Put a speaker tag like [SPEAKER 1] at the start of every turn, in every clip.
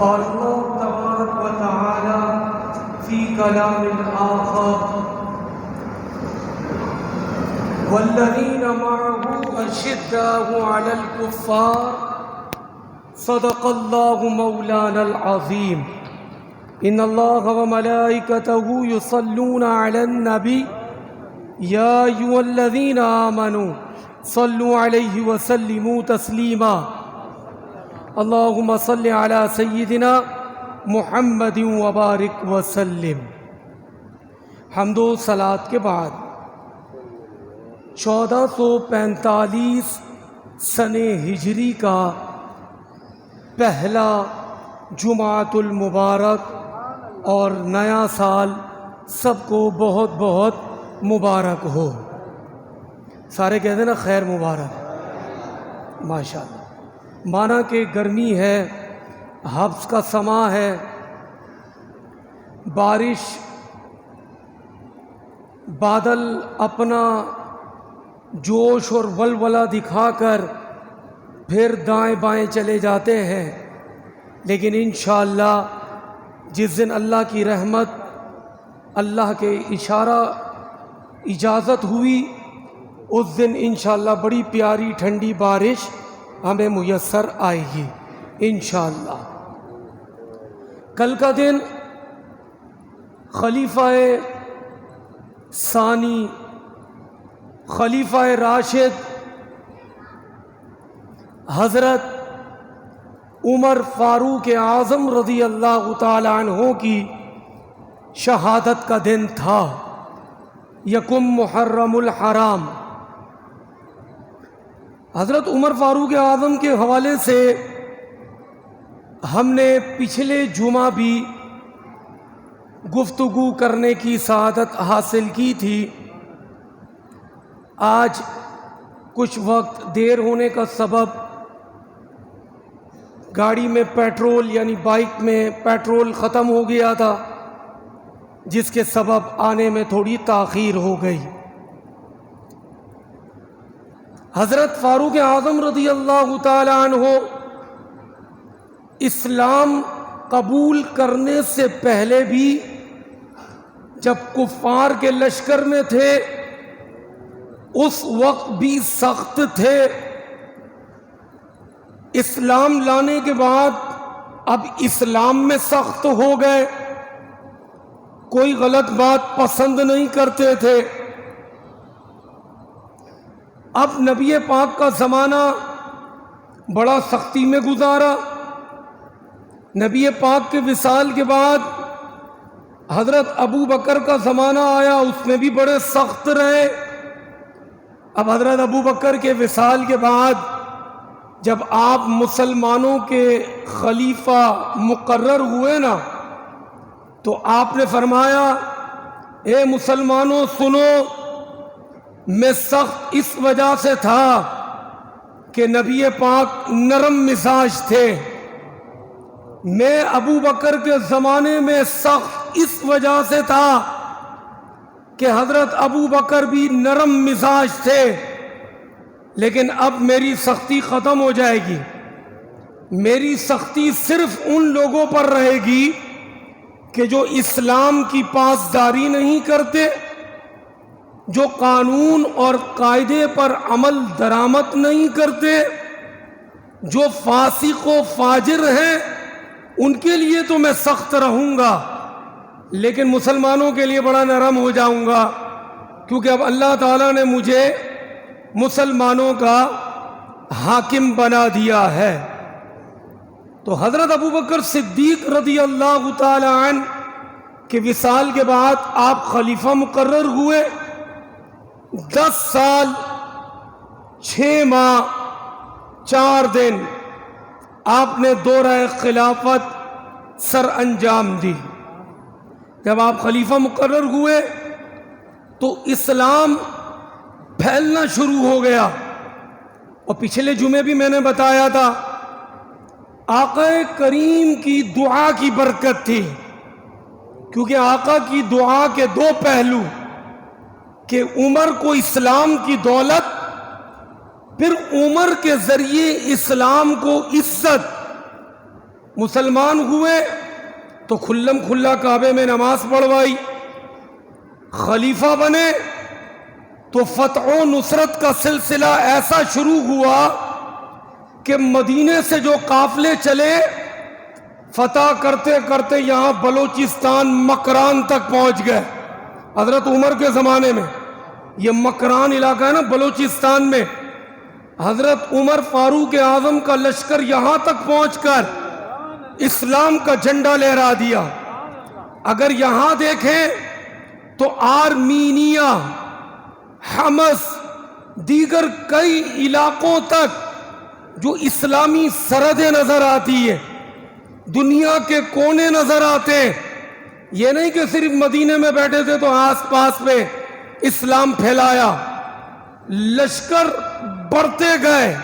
[SPEAKER 1] قال الله تبارك وتعالى في كلام آخر والذين معه أشداء على الكفار صدق الله مولانا العظيم إن الله وملائكته يصلون على النبي يا أيها الذين آمنوا صلوا عليه وسلموا تسليما اللهم صل على سيدنا محمد وبارک وسلم۔ حمد و صلات کے بعد 1445 سن ہجری کا پہلا جمعۃ المبارک اور نیا سال سب کو بہت بہت مبارک ہو۔ سارے کہتے ہیں نا خیر مبارک، ماشاءاللہ۔ مانا کہ گرمی ہے، حبس کا سماں ہے، بارش، بادل اپنا جوش اور ولولہ دکھا کر پھر دائیں بائیں چلے جاتے ہیں، لیکن انشاءاللہ جس دن اللہ کی رحمت، اللہ کے اجازت ہوئی، اس دن انشاءاللہ بڑی پیاری ٹھنڈی بارش ہمیں میسر آئے گی انشاءاللہ۔ کل کا دن خلیفہ ثانی، خلیفہ راشد حضرت عمر فاروق اعظم رضی اللہ تعالی عنہ کی شہادت کا دن تھا، یکم محرم الحرام۔ حضرت عمر فاروق اعظم کے حوالے سے ہم نے پچھلے جمعہ بھی گفتگو کرنے کی سعادت حاصل کی تھی۔ آج کچھ وقت دیر ہونے کا سبب گاڑی میں پیٹرول یعنی بائک میں پیٹرول ختم ہو گیا تھا، جس کے سبب آنے میں تھوڑی تاخیر ہو گئی۔ حضرت فاروق اعظم رضی اللہ تعالی عنہ اسلام قبول کرنے سے پہلے بھی جب کفار کے لشکر میں تھے اس وقت بھی سخت تھے، اسلام لانے کے بعد اب اسلام میں سخت ہو گئے، کوئی غلط بات پسند نہیں کرتے تھے۔ اب نبی پاک کا زمانہ بڑا سختی میں گزارا۔ نبی پاک کے وصال کے بعد حضرت ابو بکر کا زمانہ آیا، اس میں بھی بڑے سخت رہے۔ اب حضرت ابو بکر کے وصال کے بعد جب آپ مسلمانوں کے خلیفہ مقرر ہوئے نا، تو آپ نے فرمایا اے مسلمانوں سنو، میں سخت اس وجہ سے تھا کہ نبی پاک نرم مزاج تھے، میں ابو بکر کے زمانے میں سخت اس وجہ سے تھا کہ حضرت ابو بکر بھی نرم مزاج تھے، لیکن اب میری سختی ختم ہو جائے گی۔ میری سختی صرف ان لوگوں پر رہے گی کہ جو اسلام کی پاسداری نہیں کرتے، جو قانون اور قاعدے پر عمل درآمد نہیں کرتے، جو فاسق و فاجر ہیں، ان کے لیے تو میں سخت رہوں گا، لیکن مسلمانوں کے لیے بڑا نرم ہو جاؤں گا، کیونکہ اب اللہ تعالیٰ نے مجھے مسلمانوں کا حاکم بنا دیا ہے۔ تو حضرت ابو بکر صدیق رضی اللہ تعالی عنہ کے وصال کے بعد آپ خلیفہ مقرر ہوئے۔ 10 سال 6 ماہ 4 دن آپ نے دورہ خلافت سر انجام دی۔ جب آپ خلیفہ مقرر ہوئے تو اسلام پھیلنا شروع ہو گیا، اور پچھلے جمعے بھی میں نے بتایا تھا آقا کریم کی دعا کی برکت تھی، کیونکہ آقا کی دعا کے 2 پہلو کہ عمر کو اسلام کی دولت، پھر عمر کے ذریعے اسلام کو عزت، مسلمان ہوئے تو کھلم کھلا کعبے میں نماز پڑھوائی، خلیفہ بنے تو فتح و نصرت کا سلسلہ ایسا شروع ہوا کہ مدینے سے جو قافلے چلے فتح کرتے کرتے یہاں بلوچستان مکران تک پہنچ گئے۔ حضرت عمر کے زمانے میں یہ مکران علاقہ ہے نا بلوچستان میں، حضرت عمر فاروق اعظم کا لشکر یہاں تک پہنچ کر اسلام کا جھنڈا لہرا دیا۔ اگر یہاں دیکھیں تو آرمینیا، حمص، دیگر کئی علاقوں تک جو اسلامی سرحدیں نظر آتی ہے، دنیا کے کونے نظر آتے، یہ نہیں کہ صرف مدینے میں بیٹھے تھے تو آس پاس میں اسلام پھیلایا۔ لشکر بڑھتے گئے،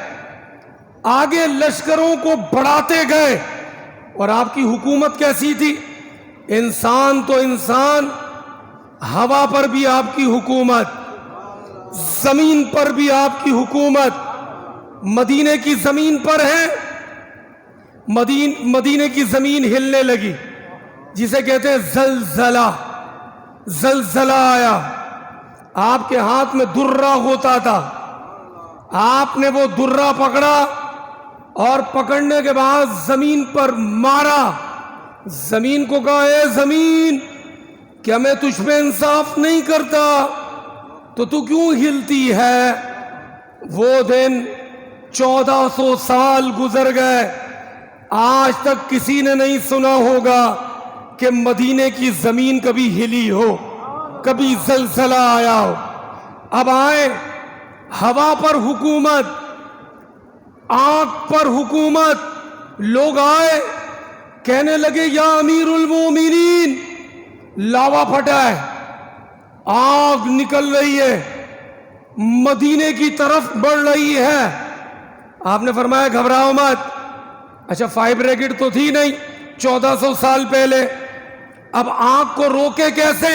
[SPEAKER 1] آگے لشکروں کو بڑھاتے گئے۔ اور آپ کی حکومت کیسی تھی؟ انسان تو انسان، ہوا پر بھی آپ کی حکومت، زمین پر بھی آپ کی حکومت۔ مدینے کی زمین پر ہے، مدینے کی زمین ہلنے لگی، جسے کہتے ہیں زلزلہ۔ زلزلہ آیا، آپ کے ہاتھ میں درہ ہوتا تھا، آپ نے وہ درہ پکڑا اور پکڑنے کے بعد زمین پر مارا۔ زمین کو کہا، اے زمین، کیا میں تجھ پہ انصاف نہیں کرتا تو کیوں ہلتی ہے؟ وہ دن 1400 سال گزر گئے، آج تک کسی نے نہیں سنا ہوگا کہ مدینے کی زمین کبھی ہلی ہو، کبھی زلزلہ آیا ہو۔ اب آئے ہوا پر حکومت، آگ پر حکومت۔ لوگ آئے کہنے لگے یا امیر المومنین، لاوا پھٹا ہے، آگ نکل رہی ہے، مدینے کی طرف بڑھ رہی ہے۔ آپ نے فرمایا گھبراؤ مت۔ اچھا، فائر بریگیڈ تو تھی نہیں 1400 سال پہلے، اب آگ کو روکے کیسے،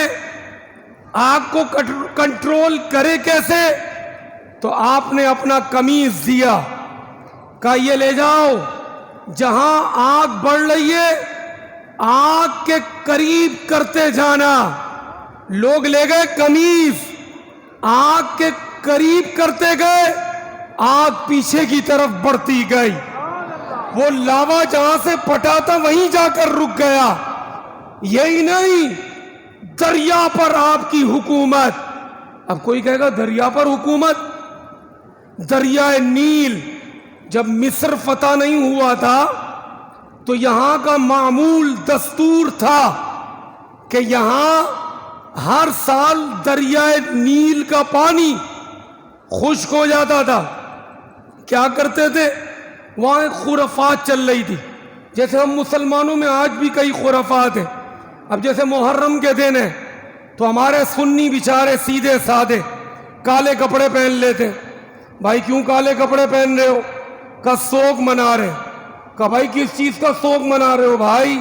[SPEAKER 1] آگ کو کنٹرول کرے کیسے؟ تو آپ نے اپنا قمیض دیا، کہا یہ لے جاؤ، جہاں آگ بڑھ رہی ہے آگ کے قریب کرتے جانا۔ لوگ لے گئے قمیض، آگ کے قریب کرتے گئے، آگ پیچھے کی طرف بڑھتی گئی۔ وہ لاوا جہاں سے پھٹا تھا وہیں جا کر رک گیا۔ یہی نہیں، دریا پر آپ کی حکومت۔ اب کوئی کہے گا دریا پر حکومت؟ دریائے نیل جب مصر فتح نہیں ہوا تھا تو یہاں کا معمول دستور تھا کہ یہاں ہر سال دریائے نیل کا پانی خشک ہو جاتا تھا۔ کیا کرتے تھے؟ وہاں ایک خرافات چل رہی تھی، جیسے ہم مسلمانوں میں آج بھی کئی خرافات ہیں۔ اب جیسے محرم کے دن ہیں تو ہمارے سنی بیچارے سیدھے سادے کالے کپڑے پہن لیتے۔ بھائی کیوں کالے کپڑے پہن رہے ہو؟ کا سوگ منا رہے۔ کہ بھائی کس چیز کا سوگ منا رہے ہو؟ بھائی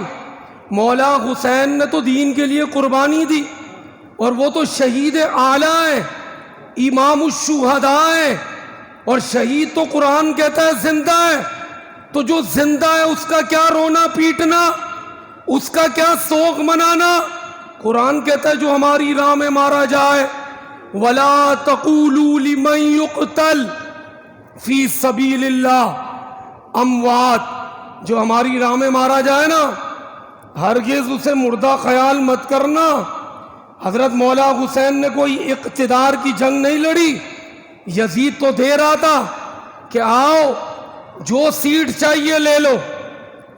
[SPEAKER 1] مولا حسین نے تو دین کے لیے قربانی دی، اور وہ تو شہید اعلیٰ ہیں، امام الشہداء ہیں، اور شہید تو قرآن کہتا ہے زندہ ہے۔ تو جو زندہ ہے اس کا کیا رونا پیٹنا، اس کا کیا سوگ منانا؟ قرآن کہتا ہے جو ہماری راہ میں مارا جائے، وَلَا تَقُولُوا لِمَنْ يُقْتَلْ فِي سَبِيلِ اللَّهِ اموات، جو ہماری راہ میں مارا جائے نا، ہرگز اسے مردہ خیال مت کرنا۔ حضرت مولا حسین نے کوئی اقتدار کی جنگ نہیں لڑی، یزید تو دے رہا تھا کہ آؤ جو سیٹ چاہیے لے لو،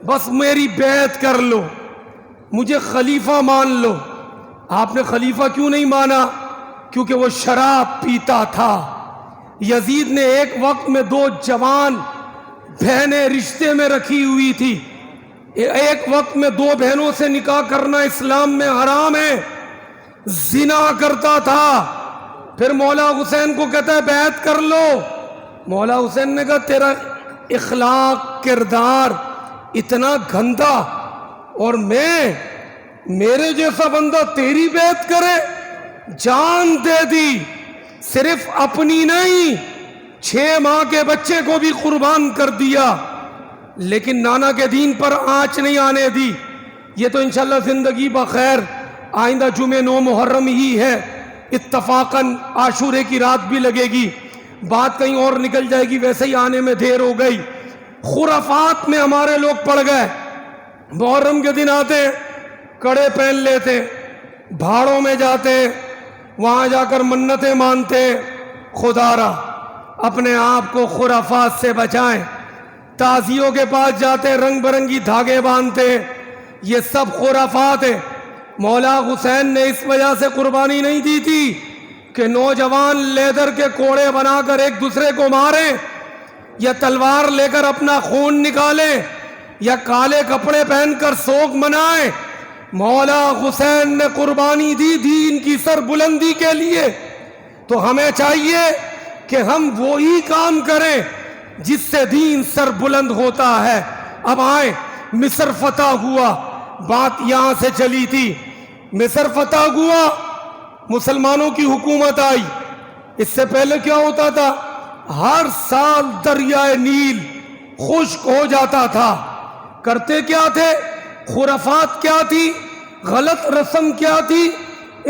[SPEAKER 1] بس میری بیعت کر لو، مجھے خلیفہ مان لو۔ آپ نے خلیفہ کیوں نہیں مانا؟ کیونکہ وہ شراب پیتا تھا۔ یزید نے ایک وقت میں 2 جوان بہنیں رشتے میں رکھی ہوئی تھی، ایک وقت میں 2 بہنوں سے نکاح کرنا اسلام میں حرام ہے، زنا کرتا تھا۔ پھر مولا حسین کو کہتا ہے بیعت کر لو۔ مولا حسین نے کہا تیرا اخلاق کردار اتنا گندا، اور میرے جیسا بندہ تیری بیعت کرے؟ جان دے دی، صرف اپنی نہیں 6 ماہ کے بچے کو بھی قربان کر دیا۔ لیکن نانا کے دین پر آنچ نہیں آنے دی. یہ تو انشاءاللہ زندگی بخیر آئندہ جمعہ 9 محرم ہی ہے, اتفاقاً عاشورے کی رات بھی لگے گی, بات کہیں اور نکل جائے گی, ویسے ہی آنے میں دیر ہو گئی. خرافات میں ہمارے لوگ پڑ گئے. محرم کے دن آتے, کڑے پہن لیتے, بھاڑوں میں جاتے, وہاں جا کر منتیں مانتے. خدا را اپنے آپ کو خرافات سے بچائیں. تازیوں کے پاس جاتے, رنگ برنگی دھاگے باندھتے, یہ سب خرافات ہے. مولا حسین نے اس وجہ سے قربانی نہیں دی تھی کہ نوجوان لیدر کے کوڑے بنا کر ایک دوسرے کو ماریں, یا تلوار لے کر اپنا خون نکالیں, یا کالے کپڑے پہن کر سوگ منائیں. مولا حسین نے قربانی دی دین کی سر بلندی کے لیے. تو ہمیں چاہیے کہ ہم وہی کام کریں جس سے دین سر بلند ہوتا ہے. اب آئیں, مصر فتح ہوا, بات یہاں سے چلی تھی. مصر فتح ہوا, مسلمانوں کی حکومت آئی. اس سے پہلے کیا ہوتا تھا؟ ہر سال دریائے نیل خشک ہو جاتا تھا. کرتے کیا تھے؟ خرافات کیا تھی؟ غلط رسم کیا تھی؟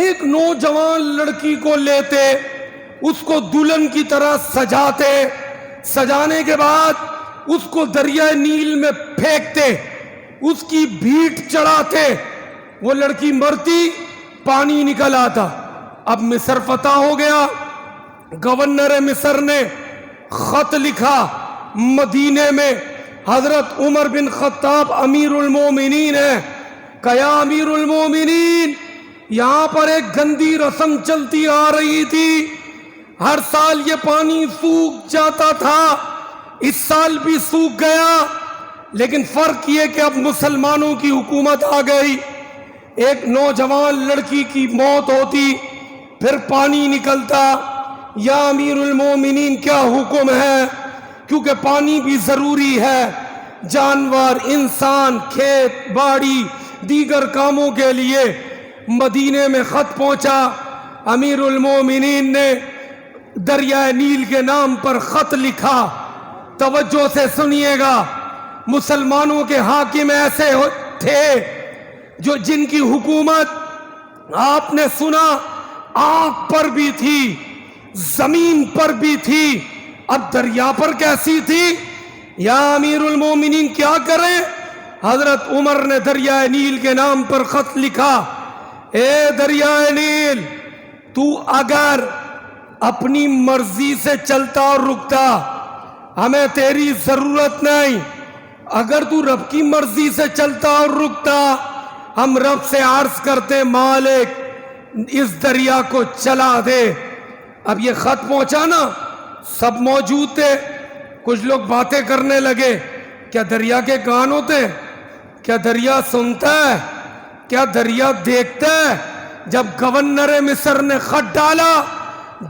[SPEAKER 1] ایک نوجوان لڑکی کو لیتے, اس کو دلہن کی طرح سجاتے, سجانے کے بعد اس کو دریائے نیل میں پھینکتے, اس کی بھیٹ چڑھاتے, وہ لڑکی مرتی, پانی نکل آتا. اب مصر فتح ہو گیا. گورنر مصر نے خط لکھا مدینے میں, حضرت عمر بن خطاب امیر المومنین ہے, کہ یا امیر المومنین, یہاں پر ایک گندی رسم چلتی آ رہی تھی. ہر سال یہ پانی سوکھ جاتا تھا, اس سال بھی سوکھ گیا, لیکن فرق یہ کہ اب مسلمانوں کی حکومت آ گئی. ایک نوجوان لڑکی کی موت ہوتی, پھر پانی نکلتا. یا امیر المومنین کیا حکم ہے؟ کیونکہ پانی بھی ضروری ہے, جانور, انسان, کھیت باڑی, دیگر کاموں کے لیے. مدینے میں خط پہنچا. امیر المومنین نے دریائے نیل کے نام پر خط لکھا. توجہ سے سنیے گا, مسلمانوں کے حاکم ایسے تھے جو جن کی حکومت آپ نے سنا آگ پر بھی تھی, زمین پر بھی تھی, اب دریا پر کیسی تھی؟ یا امیر المومنین کیا کریں؟ حضرت عمر نے دریائے نیل کے نام پر خط لکھا. اے دریائے نیل, تو اگر اپنی مرضی سے چلتا اور رکتا, ہمیں تیری ضرورت نہیں. اگر تو رب کی مرضی سے چلتا اور رکتا, ہم رب سے عرض کرتے مالک اس دریا کو چلا دے. اب یہ خط پہنچا نا, سب موجود تھے. کچھ لوگ باتیں کرنے لگے, کیا دریا کے کان ہوتے ہیں؟ کیا دریا سنتا ہے؟ کیا دریا دیکھتا ہے؟ جب گورنر مصر نے خط ڈالا,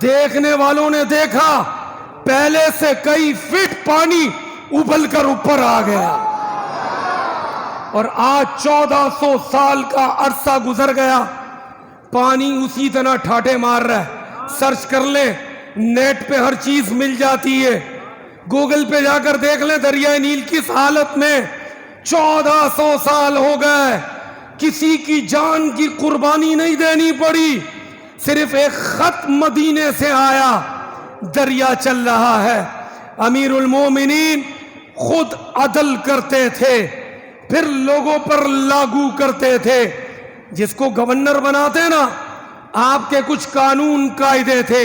[SPEAKER 1] دیکھنے والوں نے دیکھا پہلے سے کئی فٹ پانی ابل کر اوپر آ گیا. اور آج 1400 سال کا عرصہ گزر گیا, پانی اسی طرح ٹھاٹے مار رہا ہے. سرچ کر لیں, نیٹ پہ ہر چیز مل جاتی ہے. گوگل پہ جا کر دیکھ لیں دریائے نیل کس حالت میں. 1400 سال ہو گئے, کسی کی جان کی قربانی نہیں دینی پڑی, صرف ایک خط مدینے سے آیا, دریا چل رہا ہے. امیر المومنین خود عدل کرتے تھے, پھر لوگوں پر لاگو کرتے تھے. جس کو گورنر بناتے نا, آپ کے کچھ قانون قاعدے تھے.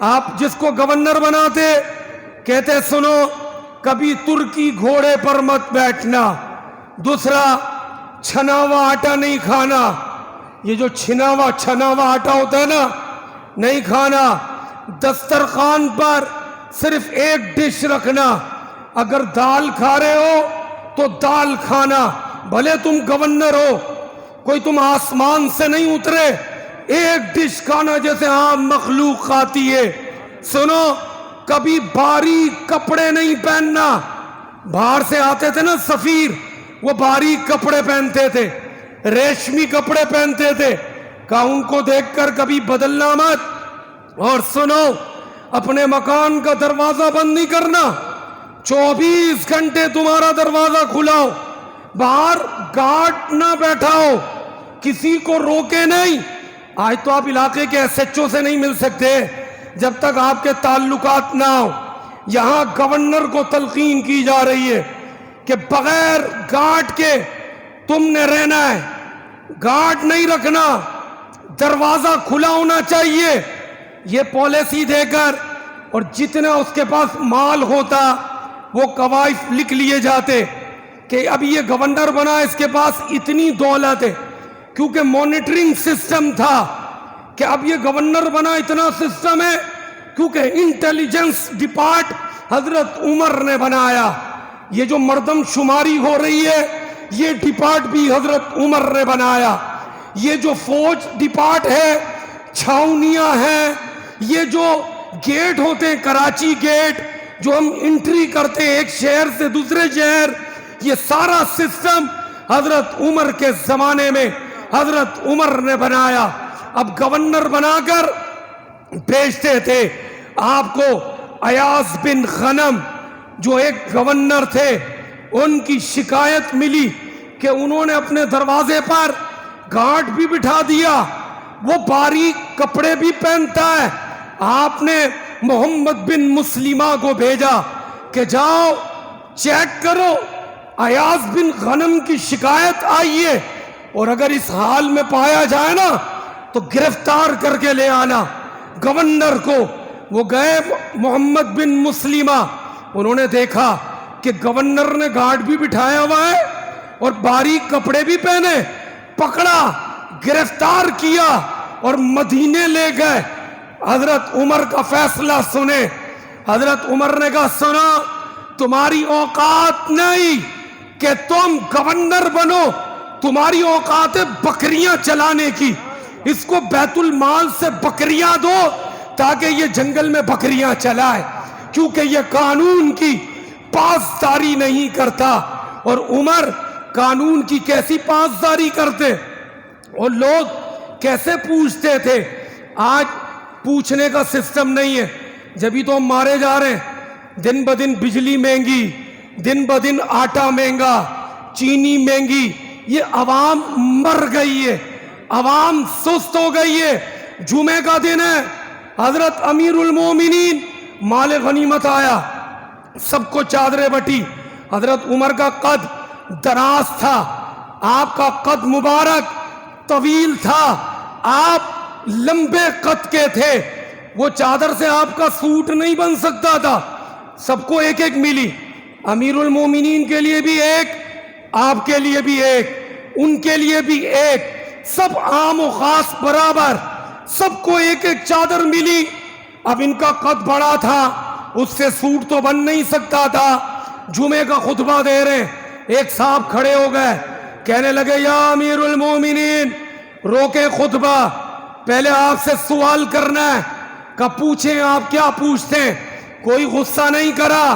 [SPEAKER 1] آپ جس کو گورنر بناتے کہتے سنو, کبھی ترکی گھوڑے پر مت بیٹھنا, دوسرا چھنا ہوا آٹا نہیں کھانا. یہ جو چھنا ہوا آٹا ہوتا ہے نا, نہیں کھانا. دسترخوان پر صرف ایک ڈش رکھنا, اگر دال کھا رہے ہو تو دال کھانا, بھلے تم گورنر ہو, کوئی تم آسمان سے نہیں اترے. ایک ڈش کھانا جیسے عام مخلوق کھاتی ہے. سنو, کبھی باریک کپڑے نہیں پہننا. باہر سے آتے تھے نا سفیر, وہ باریک کپڑے پہنتے تھے, ریشمی کپڑے پہنتے تھے, کہا ان کو دیکھ کر کبھی بدلنا مت. اور سنو, اپنے مکان کا دروازہ بند نہیں کرنا. 24 گھنٹے تمہارا دروازہ کھلا ہو، باہر گارڈ نہ بیٹھا ہو، کسی کو روکے نہیں. آج تو آپ علاقے کے ایس ایچ او سے نہیں مل سکتے جب تک آپ کے تعلقات نہ ہو. یہاں گورنر کو تلقین کی جا رہی ہے کہ بغیر گارڈ کے تم نے رہنا ہے، گارڈ نہیں رکھنا، دروازہ کھلا ہونا چاہیے. یہ پالیسی دے کر اور جتنا اس کے پاس مال ہوتا وہ قواعد لکھ لیے جاتے کہ اب یہ گورنر بنا، اس کے پاس اتنی دولت ہے، کیونکہ مانیٹرنگ سسٹم تھا کہ اب یہ گورنر بنا، اتنا سسٹم ہے کیونکہ انٹیلیجنس ڈپارٹ حضرت عمر نے بنایا. یہ جو مردم شماری ہو رہی ہے یہ ڈپارٹ بھی حضرت عمر نے بنایا. یہ جو فوج ڈپارٹ ہے، چھاؤنیاں ہیں، یہ جو گیٹ ہوتے ہیں، کراچی گیٹ جو ہم انٹری کرتے ہیں ایک شہر سے دوسرے شہر، یہ سارا سسٹم حضرت عمر کے زمانے میں حضرت عمر نے بنایا. اب گورنر بنا کر بھیجتے تھے. آپ کو ایاز بن غنم جو ایک گورنر تھے، ان کی شکایت ملی کہ انہوں نے اپنے دروازے پر گارڈ بھی بٹھا دیا، وہ باریک کپڑے بھی پہنتا ہے. آپ نے محمد بن مسلمہ کو بھیجا کہ جاؤ چیک کرو، ایاز بن غنم کی شکایت آئی ہے اور اگر اس حال میں پایا جائے نا تو گرفتار کر کے لے آنا گورنر کو. وہ گئے محمد بن مسلمہ، انہوں نے دیکھا کہ گورنر نے گارڈ بھی بٹھایا ہوا ہے اور باریک کپڑے بھی پہنے، پکڑا، گرفتار کیا اور مدینے لے گئے. حضرت عمر کا فیصلہ سنے. حضرت عمر نے کہا سنا، تمہاری اوقات نہیں کہ تم گورنر بنو، تمہاری اوقات ہے بکریاں چلانے کی. اس کو بیت المال سے بکریاں دو تاکہ یہ جنگل میں بکریاں چلائے، کیونکہ یہ قانون کی پاسداری نہیں کرتا. اور عمر قانون کی کیسی پاسداری کرتے اور لوگ کیسے پوچھتے تھے. آج پوچھنے کا سسٹم نہیں ہے، جبھی تو ہم مارے جا رہے ہیں. دن بدن بجلی مہنگی، دن بدن آٹا مہنگا، چینی مہنگی، یہ عوام مر گئی ہے، عوام سست ہو گئی ہے. جمعہ کا دن ہے، حضرت امیر المومنین مال غنیمت آیا، سب کو چادریں بٹی. حضرت عمر کا قد دراز تھا، آپ کا قد مبارک طویل تھا، آپ لمبے قد کے تھے، وہ چادر سے آپ کا سوٹ نہیں بن سکتا تھا. سب کو ایک ایک ملی، امیر المومنین کے لیے بھی ایک، آپ کے لیے بھی ایک، ان کے لیے بھی ایک، سب عام و خاص برابر، سب کو ایک ایک چادر ملی. اب ان کا قد بڑا تھا، اس سے سوٹ تو بن نہیں سکتا تھا. جمعے کا خطبہ دے رہے، ایک صاحب کھڑے ہو گئے، کہنے لگے یا امیر المومنین روکے خطبہ، پہلے آپ سے سوال کرنا ہے. کہ پوچھیں آپ کیا پوچھتے ہیں. کوئی غصہ نہیں کرا،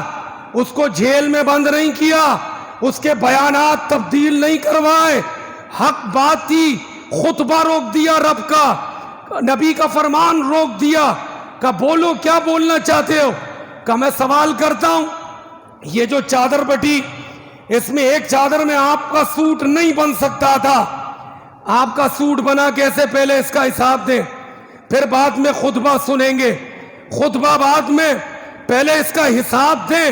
[SPEAKER 1] اس کو جیل میں بند نہیں کیا، اس کے بیانات تبدیل نہیں کروائے، حق بات تھی، خطبہ روک دیا، رب کا نبی کا فرمان روک دیا. کہ بولو کیا بولنا چاہتے ہو. کہ میں سوال کرتا ہوں، یہ جو چادر بٹی اس میں ایک چادر میں آپ کا سوٹ نہیں بن سکتا تھا، آپ کا سوٹ بنا کیسے؟ پہلے اس کا حساب دیں، پھر بعد میں خطبہ سنیں گے. خطبہ بعد میں، پہلے اس کا حساب دیں.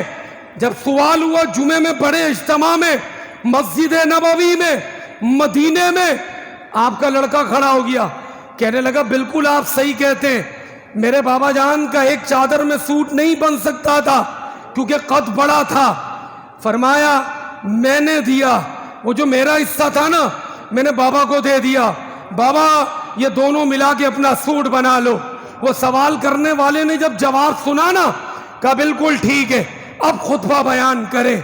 [SPEAKER 1] جب سوال ہوا جمعے میں بڑے اجتماع میں مسجد نبوی میں مدینے میں، آپ کا لڑکا کھڑا ہو گیا، کہنے لگا بالکل آپ صحیح کہتے ہیں، میرے بابا جان کا ایک چادر میں سوٹ نہیں بن سکتا تھا کیونکہ قد بڑا تھا. فرمایا میں نے دیا، وہ جو میرا حصہ تھا نا میں نے بابا کو دے دیا، بابا یہ دونوں ملا کے اپنا سوٹ بنا لو. وہ سوال کرنے والے نے جب جواب سنا نا کہا بالکل ٹھیک ہے، اب خطبہ بیان کرے.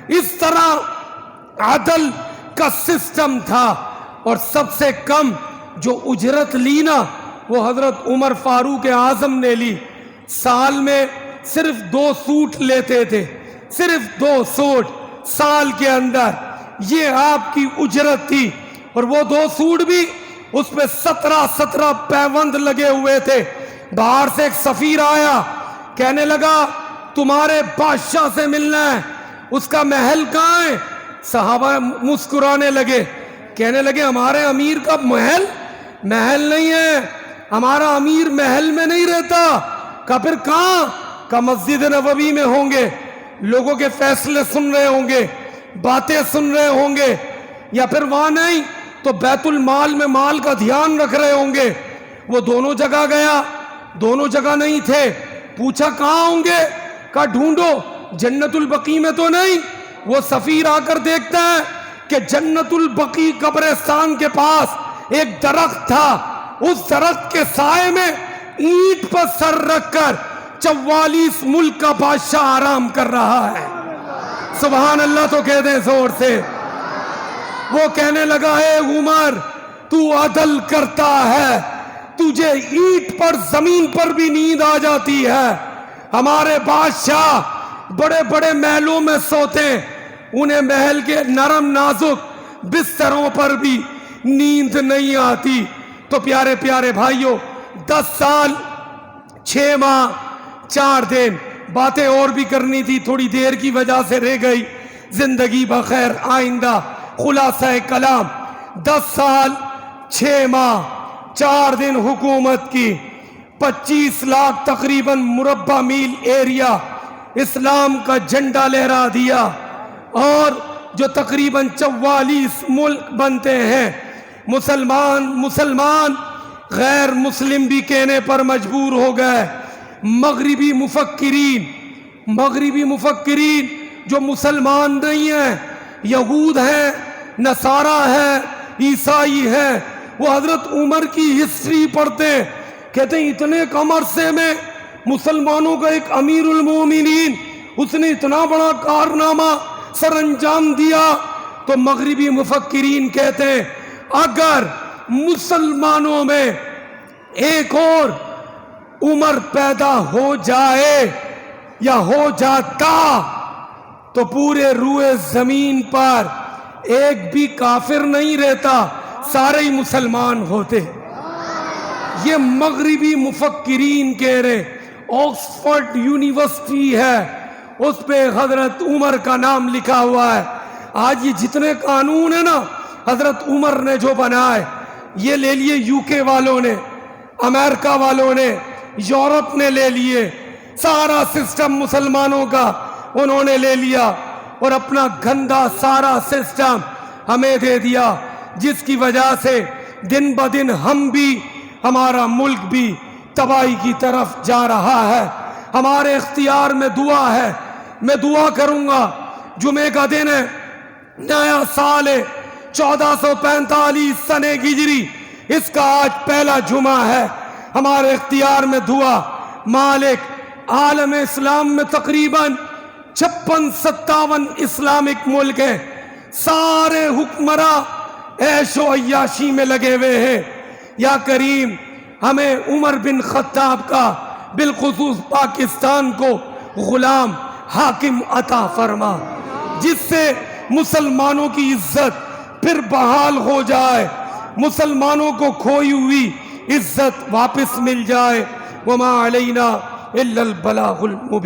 [SPEAKER 1] اس طرح عدل کا سسٹم تھا. اور سب سے کم جو اجرت لی نا وہ حضرت عمر فاروق اعظم نے لی. سال میں صرف 2 سوٹ لیتے تھے، صرف 2 سوٹ سال کے اندر، یہ آپ کی اجرت تھی. اور وہ 2 سوٹ بھی اس پہ 17 پیوند لگے ہوئے تھے. باہر سے ایک سفیر آیا، کہنے لگا تمہارے بادشاہ سے ملنا ہے، اس کا محل کہاں ہے؟ صحابہ مسکرانے لگے، کہنے لگے ہمارے امیر کا محل نہیں ہے، ہمارا امیر محل میں نہیں رہتا۔ کہا پھر کہاں؟ کہا مسجد نبوی میں ہوں گے، لوگوں کے فیصلے سن رہے ہوں گے، باتیں سن رہے ہوں گے، یا پھر وہاں نہیں تو بیت المال میں مال کا دھیان رکھ رہے ہوں گے۔ وہ دونوں جگہ گیا، دونوں جگہ نہیں تھے، پوچھا کہاں ہوں گے؟ کہا ڈھونڈو، جنت البقیع میں تو نہیں۔ وہ سفیر آ کر دیکھتا ہے کہ جنت البقیع قبرستان کے پاس ایک درخت تھا، اس درخت کے سائے میں اینٹ پر سر رکھ کر 44 ملک کا بادشاہ آرام کر رہا ہے۔ سبحان اللہ تو کہہ دیں زور سے۔ وہ کہنے لگا ہے عمر تو عدل کرتا ہے، تجھے اینٹ پر زمین پر بھی نیند آ جاتی ہے، ہمارے بادشاہ بڑے بڑے محلوں میں سوتے، انہیں محل کے نرم نازک بستروں پر بھی نیند نہیں آتی۔ تو پیارے پیارے بھائیوں، 10 سال 6 ماہ 4 دن، باتیں اور بھی کرنی تھی، تھوڑی دیر کی وجہ سے رہ گئی۔ زندگی بخیر، آئندہ خلاصہ کلام، 10 سال 6 ماہ 4 دن حکومت کی، 25 لاکھ تقریباً مربع میل ایریا اسلام کا جھنڈا لہرا دیا، اور جو تقریباً 44 ملک بنتے ہیں، مسلمان غیر مسلم بھی کہنے پر مجبور ہو گئے۔ مغربی مفکرین جو مسلمان نہیں ہیں، یہود ہیں، نصارہ ہیں، عیسائی ہیں، وہ حضرت عمر کی ہسٹری پڑھتے ہیں، کہتے ہیں اتنے کم عرصے میں مسلمانوں کا ایک امیر المومنین، اس نے اتنا بڑا کارنامہ سر انجام دیا۔ تو مغربی مفکرین کہتے ہیں اگر مسلمانوں میں ایک اور عمر پیدا ہو جائے یا ہو جاتا تو پورے روئے زمین پر ایک بھی کافر نہیں رہتا، سارے ہی مسلمان ہوتے۔ یہ مغربی مفکرین کہہ رہے۔ آکسفورڈ یونیورسٹی ہے، اس پہ حضرت عمر کا نام لکھا ہوا ہے۔ آج یہ جتنے قانون ہیں نا حضرت عمر نے جو بنائے، یہ لے لیے یو کے والوں نے، امریکہ والوں نے، یورپ نے لے لیے، سارا سسٹم مسلمانوں کا انہوں نے لے لیا اور اپنا گندا سارا سسٹم ہمیں دے دیا، جس کی وجہ سے دن بدن ہم بھی، ہمارا ملک بھی تباہی کی طرف جا رہا ہے۔ ہمارے اختیار میں دعا ہے، میں دعا کروں گا، جمعے کا دن ہے، نیا سال ہے، 1445 سنہ ہجری، اس کا آج پہلا جمعہ ہے۔ ہمارے اختیار میں دعا، مالک عالم اسلام میں تقریباً 56-57 اسلامک ملک ہیں، سارے حکمراں عیش و عیاشی میں لگے ہوئے ہیں۔ یا کریم ہمیں عمر بن خطاب کا بالخصوص پاکستان کو غلام حاکم عطا فرما، جس سے مسلمانوں کی عزت پھر بحال ہو جائے، مسلمانوں کو کھوئی ہوئی عزت واپس مل جائے۔ وما علینا الا البلاغ المبین۔